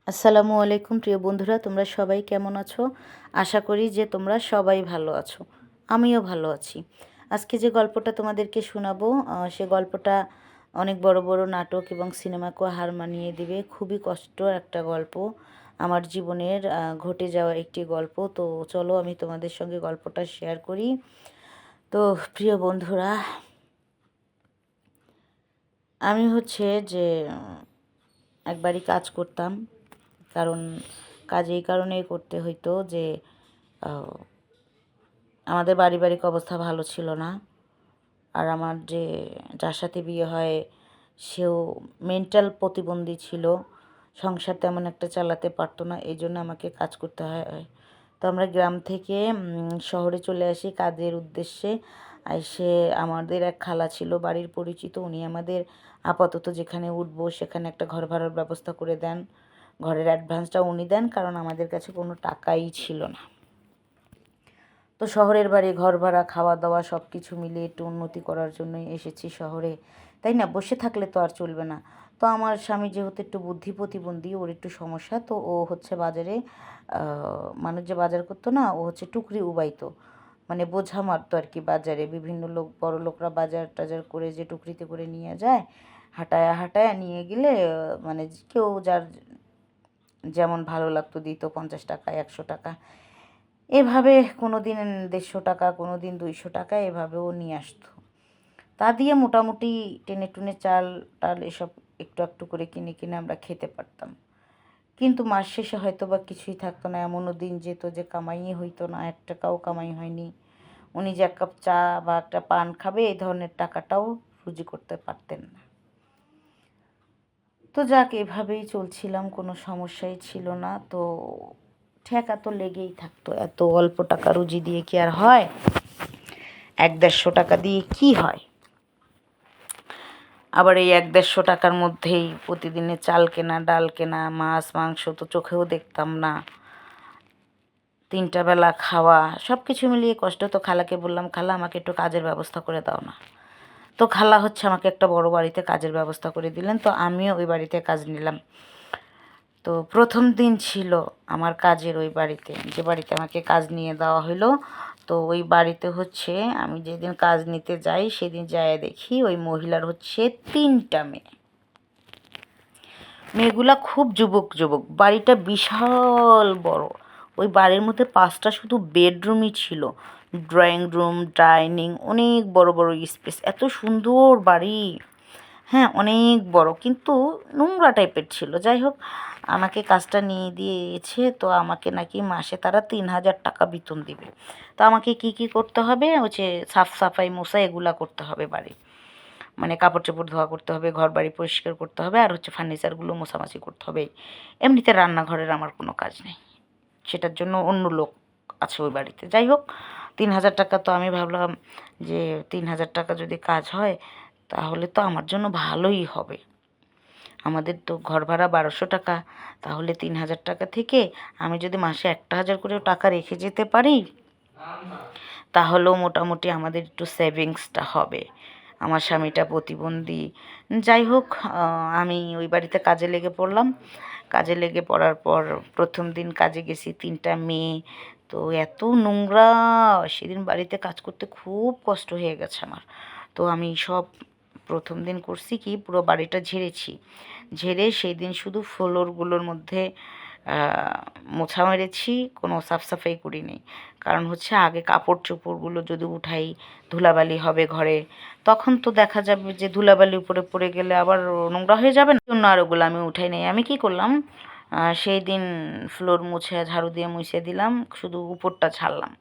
আসসালামু আলাইকুম প্রিয় বন্ধুরা, তোমরা সবাই কেমন আছো? আশা করি যে তোমরা সবাই ভালো আছো। আমিও ভালো আছি। আজকে যে গল্পটা তোমাদেরকে শোনাবো সে গল্পটা অনেক বড় বড় নাটক এবং সিনেমাকেও হার মানিয়ে দিবে। খুবই কষ্টের একটা গল্প, আমার জীবনের ঘটে যাওয়া একটি গল্প। তো চলো আমি তোমাদের সঙ্গে গল্পটা শেয়ার করি। তো প্রিয় বন্ধুরা, আমি হচ্ছে যে একবারই কাজ করতাম। কারণ কাজ এই কারণেই করতে হইতো যে আহ, আমাদের পারিবারিক অবস্থা ভালো ছিল না। আর আমার যার সাথে বিয়ে হয় সেও মেন্টাল প্রতিবন্ধী ছিল, সংসার তেমন একটা চালাতে পারতো না, এই জন্য আমাকে কাজ করতে হয়। তো আমরা গ্রাম থেকে শহরে চলে আসি কাজের উদ্দেশ্যে। সে আমাদের এক খালা ছিল বাড়ির পরিচিত, উনি আমাদের আপাতত যেখানে উঠবো সেখানে একটা ঘর ভাড়ার ব্যবস্থা করে দেন। ঘরের অ্যাডভান্সটা উনি দেন, কারণ আমাদের কাছে কোনো টাকাই ছিল না। তো শহরের বাড়ি, ঘর ভাড়া, খাওয়া দাওয়া সব কিছু মিলিয়ে একটু উন্নতি করার জন্যই এসেছি শহরে, তাই না? বসে থাকলে তো আর চলবে না। তো আমার স্বামী যেহেতু একটু বুদ্ধি প্রতিবন্ধী, ওর একটু সমস্যা, তো ও হচ্ছে বাজারে মানুষ যে বাজার করতো না, ও হচ্ছে টুকরি উবাইতো, মানে বোঝা মারতো আর কি। বাজারে বিভিন্ন লোক, বড় লোকরা বাজার টাজার করে যে টুকরিতে করে নিয়ে যায়, হাঁটায়া হাঁটায়া নিয়ে গেলে মানে কেউ যার যেমন ভালো লাগতো দিত 50 টাকা, 100 টাকা, এভাবে কোনো দিন 150 টাকা, কোনো দিন 200 টাকা, এভাবেও নিয়ে আসতো। তা দিয়ে মোটামুটি টেনে টুনে চাল টাল এসব একটু একটু করে কিনে কিনে আমরা খেতে পারতাম। কিন্তু মাস শেষে হয়তো বা কিছুই থাকতো না, এমনও দিন যেত যে কামাই হইতো না, 1 টাকাও কামাই হয়নি। উনি যে 1 কাপ চা বা একটা পান খাবে এই ধরনের টাকাটাও রুজি করতে পারতেন না। তো যাক, এভাবেই চলছিলাম, কোনো সমস্যাই ছিল না। তো ঠেকা তো লেগেই থাকতো, এত অল্প টাকা রুজি দিয়ে কি আর হয়? 100-150 টাকা দিয়ে কি হয়? আবার এই 100-150 টাকার মধ্যেই প্রতিদিনের চাল কেনা, ডাল কেনা, মাছ মাংস তো চোখেও দেখতাম না, 3টা বেলা খাওয়া, সব কিছু মিলিয়ে কষ্ট। তো খালাকে বললাম, খালা আমাকে একটু কাজের ব্যবস্থা করে দাও না। তো খালা হচ্ছে আমাকে একটা বড় বাড়িতে কাজের ব্যবস্থা করে দিলেন। তো আমিও ওই বাড়িতে কাজ নিলাম। তো প্রথম দিন ছিল আমার কাজের ওই বাড়িতে, যে বাড়িতে আমাকে কাজ নিয়ে দেওয়া হলো। তো ওই বাড়িতে হচ্ছে আমি যেদিন কাজ নিতে যাই সেদিন যাই দেখি ওই মহিলার হচ্ছে 3টা মেয়ে। মেয়েগুলা খুব যুবক যুবক, বাড়িটা বিশাল বড়। ওই বাড়ির মধ্যে 5টা শুধু বেডরুমই ছিল, ড্রয়িং রুম, ডাইনিং, অনেক বড় বড় স্পেস, এত সুন্দর বাড়ি। হ্যাঁ, অনেক বড়, কিন্তু নোংরা টাইপের ছিল। যাই হোক, আমাকে কাজটা নিয়ে দিয়েছে। তো আমাকে নাকি মাসে তারা 3000 টাকা বেতন দিবে। তো আমাকে কি কি করতে হবে, ওই যে সাফ সাফাই মোছা এগুলা করতে হবে বাড়ি, মানে কাপড় চোপড় ধোয়া করতে হবে, ঘর বাড়ি পরিষ্কার করতে হবে, আর হচ্ছে ফার্নিচারগুলো মোছামাছি করতে হবে। এমনিতে রান্নাঘরের আমার কোনো কাজ নেই, সেটার জন্য অন্য লোক আছে ওই বাড়িতে। যাই হোক, 3000 টাকা, তো আমি ভাবলাম যে 3000 টাকা যদি কাজ হয় তাহলে তো আমার জন্য ভালোই হবে। আমাদের তো ঘর ভাড়া 1200 টাকা, তাহলে 3000 টাকা থেকে আমি যদি মাসে 1000 করেও টাকা রেখে যেতে পারি, তাহলেও মোটামুটি আমাদের একটু সেভিংসটা হবে। আমার স্বামীটা প্রতিবন্ধী। যাই হোক, আমি ওই বাড়িতে কাজে লেগে পড়লাম। কাজে লেগে পড়ার পর প্রথম দিন কাজে গেছি, 3টা মেয়ে, তো এত নোংরা, সেদিন বাড়িতে কাজ করতে খুব কষ্ট হয়ে গেছে আমার। তো আমি সব প্রথম দিন করছি কি, পুরো বাড়িটা ঝেড়েছি। ঝেড়ে সেই দিন শুধু ফ্লোরগুলোর মধ্যে মোছা মেরেছি, কোনো সাফ সাফাই করিনি। কারণ হচ্ছে আগে কাপড় চোপড়গুলো যদি উঠাই, ধুলাবালি হবে ঘরে, তখন তো দেখা যাবে যে ধুলাবালি উপরে পড়ে গেলে আবার নোংরা হয়ে যাবে না, জন্য আর ওগুলো আমি উঠাই নাই। আমি কি করলাম, সেই দিন ফ্লোর মুছে ঝাড়ু দিয়ে মুছে দিলাম, শুধু উপরটা ঝাড়লাম,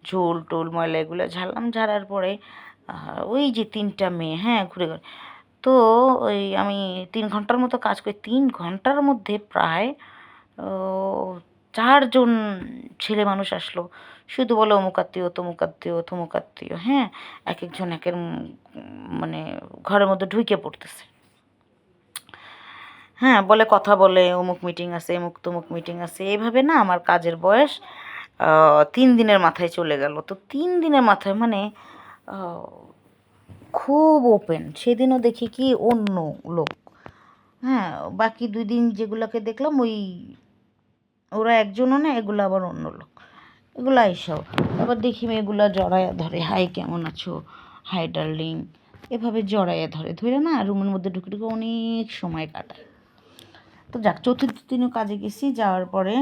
ঝুল টুল ময়লা এগুলো ঝাড়লাম। ঝাড়ার পরে ওই যে 3টা মেয়ে, হ্যাঁ, ঘুরে ঘুরে, তো ওই আমি 3 ঘন্টার মতো কাজ করি। 3 ঘন্টার মধ্যে প্রায় ও 4জন ছেলে মানুষ আসলো, শুধু বলে অমুক আত্মীয়, তমুক আত্মীয়, থমুক আত্মীয়। হ্যাঁ, এক একজন একের মানে ঘরের মধ্যে ঢুকে পড়তেছে। হ্যাঁ, বলে কথা বলে, অমুক মিটিং আছে, অমুক তমুক মিটিং আছে, এইভাবে না আমার কাজের বয়স 3 দিনের মাথায় চলে গেল। তো 3 দিনের মাথায় মানে আহ, খুব ওপেন। সেদিনও দেখি কি অন্য লোক, হ্যাঁ, বাকি 2 দিন যেগুলাকে দেখলাম ওরা একজনও না, এগুলো আবার অন্য লোক। এগুলো আইসাও আবার দেখি মেয়েগুলা জড়াইয়া ধরে, হাই কেমন আছো, হাই ডার্লিং, এভাবে জড়াইয়া ধরে ধরে না রুমের মধ্যে ঢুকে ঢুকে অনেক সময় কাটায়। তো যাক, চতুর্থ দিনও কাজে গেছি। যাওয়ার পরে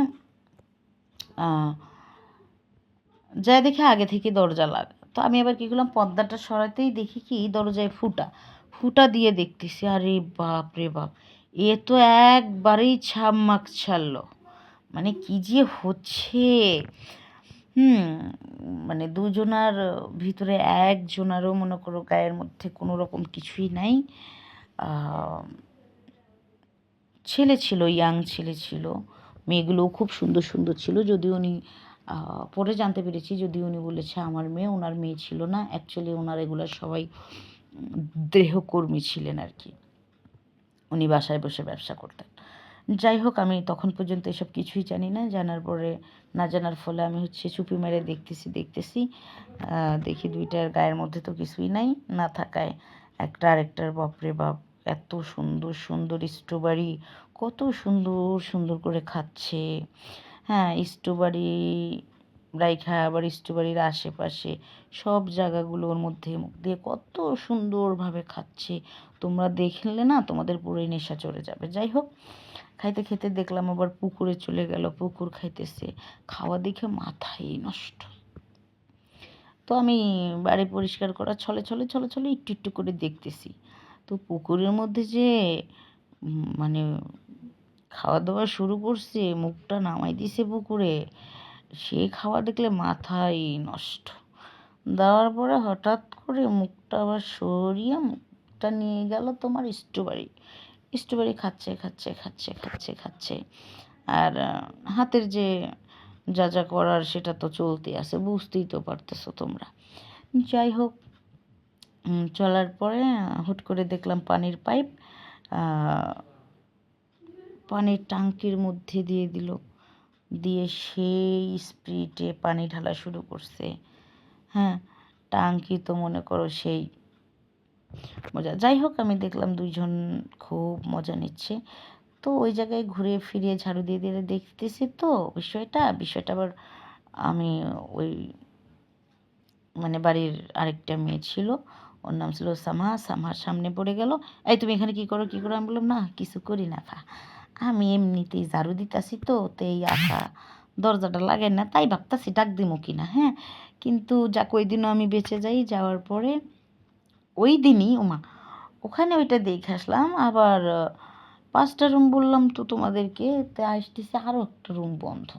যাই দেখি আগে থেকে দরজা লাগা। তো আমি আবার কী করলাম, পর্দাটা সরাতেই দেখি কি দরজায় ফুটা ফুটা দিয়ে দেখতেছি, আরে বাপ রে বাপ, এ তো একবারেই ছাম্মাক ছাড়লো, মানে কি যে হচ্ছে। মানে দুজনার ভিতরে একজনারও মনে করো গায়ের মধ্যে কোনো রকম কিছুই নাই। ছেলে ছিল, ইয়াং ছেলে ছিল, মেয়েগুলোও খুব সুন্দর সুন্দর ছিল। যদিও উনি পরে জানতে পেরেছি, যদিও উনি বলেছে আমার মেয়ে, ওনার মেয়ে ছিল না। অ্যাকচুয়ালি ওনার এগুলো সবাই দেহকর্মী ছিলেন আর কি, উনি বাসায় বসে ব্যবসা করতেন। যাই হোক, আমি তখন পর্যন্ত এসব কিছুই জানি না। জানার পরে, না জানার ফলে আমি চুপি মেরে দেখতেছি দেখি দুইটার গায়ের মধ্যে তো কিছুই নাই, না থাকায় একটা আরেকটার বাপরে বাপ এত সুন্দর সুন্দর স্ট্রবেরি, কত সুন্দর সুন্দর করে খাচ্ছে। হ্যাঁ, স্ট্রবেরি রাইখা আবার স্ট্রবেরির আশেপাশে সব জায়গাগুলোর মধ্যে মুখ দিয়ে কত সুন্দরভাবে খাচ্ছে। তোমরা দেখলে না তোমাদের পুরোই নেশা চড়ে যাবে। যাই হোক, খাইতে খেতে দেখলাম আবার পুকুরে চলে গেল, পুকুর খাইতেছে, খাওয়া দেখে মাথাই নষ্ট। তো আমি বাড়ি পরিষ্কার করার ছলে ছলে ছলে ছলে একটু একটু করে দেখতেছি, তো পুকুরের মধ্যে যে মানে খাওয়া দাওয়া শুরু করছে, মুখটা নামাই দিছে পুকুরে, সে খাওয়া দেখলে মাথাই নষ্ট। দেওয়ার পরে হঠাৎ করে মুখটা আবার সরিয়ে মুখটা নিয়ে গেল তোমার স্ট্রবেরি খাচ্ছে খাচ্ছে খাচ্ছে খাচ্ছে খাচ্ছে। আর হাতের যে যা যা করার সেটা তো চলতে আছে, বুঝতেই তো পারতেছো তোমরা। যাই হোক, চলার পরে হুট করে দেখলাম পানির পাইপ পানির ট্যাঙ্কির মধ্যে দিয়ে দিল, দিয়ে সেই স্পিডে পানি ঢালা শুরু করছে। হ্যাঁ, ট্যাঙ্কি তো মনে করো সেই মজা। যাই হোক, আমি দেখলাম দুইজন খুব মজা নিচ্ছে। তো ওই জায়গায় ঘুরে ফিরে ঝাড়ু দিয়ে দিয়ে দেখতেছি তো বিষয়টা আবার আমি ওই মানে বাড়ির আরেকটা মেয়ে ছিল, ওর নাম ছিল সামার সামনে পড়ে গেল, এই তুমি এখানে কী করো কী করো? আমি বললাম না কিছু করি না ফা, আমি এমনিতেই ঝাড়ু দিতাছি তো এই আশা দরজাটা লাগাই না, তাই ভাবতাছি ডাক দিমো কিনা। হ্যাঁ, কিন্তু যাক ওই দিনও আমি বেঁচে যাই। যাওয়ার পরে ওই দিনই ওখানে ওইটা দেখে আসলাম। আবার 5টা রুম বললাম তো তোমাদেরকে, তে আসতেছে আরও একটা রুম বন্ধ।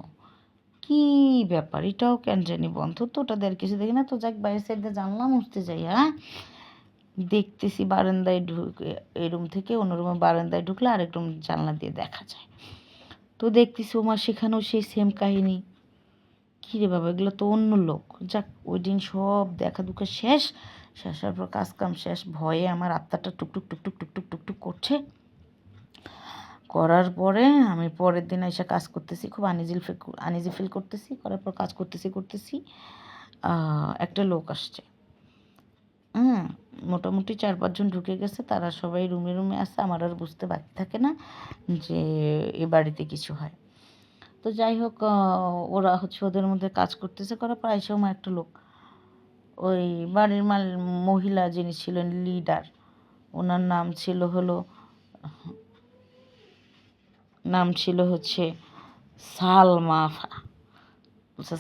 কি ব্যাপার, এটাও কেন জানি বন্ধ, তো ওটা আর কিছু দেখি না। তো যাক, বাইরের সাইডে জানলা মুছতে যাই, হ্যাঁ, দেখতেছি বারান্দায় ঢুকে, এই রুম থেকে অন্য রুমে বারান্দায় ঢুকলে আরেক রুম জানলা দিয়ে দেখা যায়। তো দেখতেছি সেখানেও সেই সেম কাহিনী। কী রে বাবা, এগুলো তো অন্য লোক। যাক, ওই দিন সব দেখা দুঃখা শেষ হওয়ার পর কাজ কাম শেষ, ভয়ে আমার আত্মাটা টুকটুক টুকটুক টুকটুক টুকটুক করছে। করার পরে আমি পরের দিন এসে কাজ করতেছি, খুব আনইজি ফিল করতেছি। করার পর কাজ করতেছি একটা লোক আসছে। মোটামুটি 4-5 জন ঢুকে গেছে, তারা সবাই রুমে রুমে আছে। আমার আর বুঝতে বাকি থাকে না যে এ বাড়িতে কিছু হয়। তো যাই হোক, ওরা ওদের মধ্যে কাজ করতেছে। করার পর আইসা একটা লোক, ওই বাড়ির মহিলা যিনি ছিলেন লিডার, ওনার নাম ছিল হচ্ছে সালমাফা।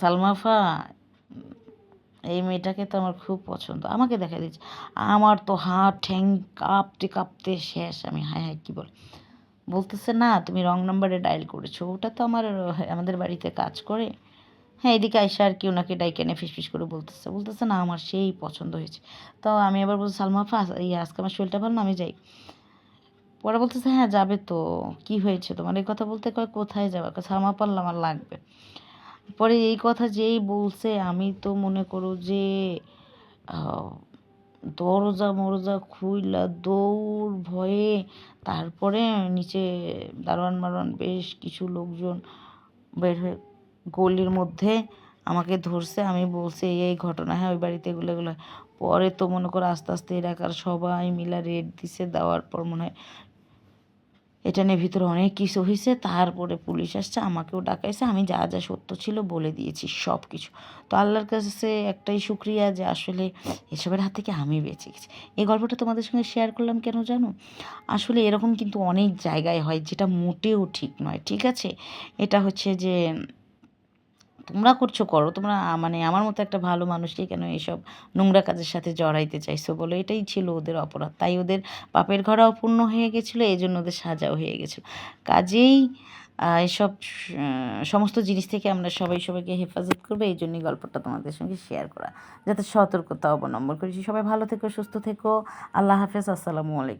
সালমাফা, এই মেয়েটাকে তো আমার খুব পছন্দ, আমাকে দেখা দিচ্ছে। আমার তো হাত ঠ্যাং কাঁপতে কাঁপতে শেষ। আমি হায় হায় কী বলতেছে, না তুমি রং নাম্বারে ডায়াল করেছো, ওটা তো আমাদের বাড়িতে কাজ করে। হ্যাঁ, এদিকে আইসা আর কি ওনাকে ডাইকে এনে ফিসফিস করে বলতেছে না আমার সেই পছন্দ হয়েছে। তো আমি আবার বলছি, সালমাফা আজকে আমার শরীরটা ভালো না, আমি যাই। পরে বলতেছে, হ্যাঁ যাবে তো, কি হয়েছে তোমার? এই কথা বলতে কয় কোথায় যাবে? সালমা পারলাম আমার লাগবে। পরে এই কথা যেই বলছে, আমি তো মনে করো যে দরজা খুইলা দৌড় ভয়ে। তারপরে নিচে দারোয়ান বেশ কিছু লোকজন বের হয়ে গলির মধ্যে আমাকে ধরছে। আমি বলছি এই ঘটনা, হ্যাঁ ওই বাড়িতে এগুলো পরে তো মনে করো আস্তে আস্তে এলাকার সবাই মিলা রেড দিছে। দেওয়ার পর মনে হয় এটা নিয়ে ভিতরে অনেক কিছু হয়েছে, তারপরে পুলিশ আসছে, আমাকেও ডাকাইছে, আমি যা যা সত্য ছিল বলে দিয়েছি সব কিছু। তো আল্লাহর কাছে একটাই শুক্রিয়া যে আসলে এসবের হাত থেকে আমি বেঁচে গেছি। এই গল্পটা তোমাদের সঙ্গে শেয়ার করলাম কেন জানো? আসলে এরকম কিন্তু অনেক জায়গায় হয়, যেটা মোটেও ঠিক নয়, ঠিক আছে? এটা হচ্ছে যে তোমরা করছো করো, তোমরা মানে আমার মতো একটা ভালো মানুষকে কেন এসব নোংরা কাজের সাথে জড়াইতে চাইছো বলো? এটাই ছিল ওদের অপরাধ, তাই ওদের পাপের ঘরাও পূর্ণ হয়ে গেছিলো, এই জন্য ওদের সাজাও হয়ে গেছিলো। কাজেই এসব সমস্ত জিনিস থেকে আমরা সবাই সবাইকে হেফাজত করবো, এই জন্যই গল্পটা তোমাদের সঙ্গে শেয়ার করা, যাতে সতর্কতা অবলম্বন করেছি। সবাই ভালো থেকো, সুস্থ থেকো। আল্লাহ হাফেজ, আসসালামু আলাইকুম।